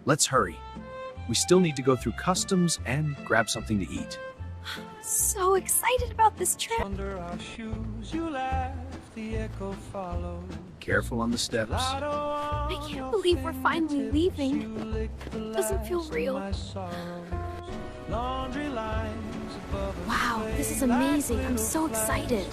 Let's hurry. We still need to go through customs and grab something to eat. So excited about this trip. Under our shoes, you laugh, the echo follows. Careful on the steps. I can't believe we're finally leaving. Doesn't feel real. Wow, this is amazing. I'm so excited.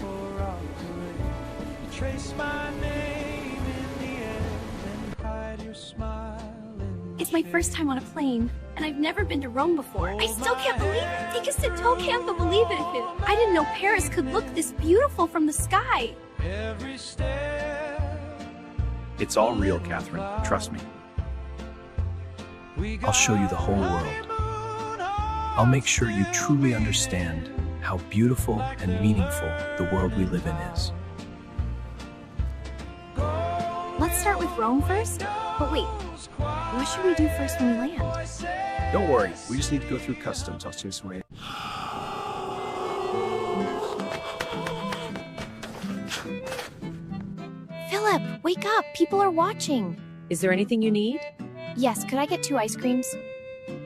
It's my first time on a plane, and I've never been to Rome before. I still can't believe it. Take us to toe can't believe it. I didn't know Paris could look this beautiful from the sky. It's all real, Catherine. Trust me. I'll show you the whole world. I'll make sure you truly understand how beautiful and meaningful the world we live in is. Let's start with Rome first? But wait, what should we do first when we land? Don't worry, we just need to go through customs. I'll show you some way. Philip, wake up. People are watching. Is there anything you need? Yes, could I get 2 ice creams?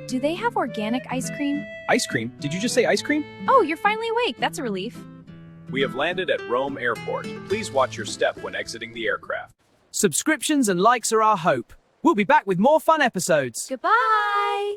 Do they have organic ice cream? Ice cream? Did you just say ice cream? Oh, you're finally awake. That's a relief. We have landed at Rome Airport. Please watch your step when exiting the aircraft. Subscriptions and likes are our hope. We'll be back with more fun episodes. Goodbye!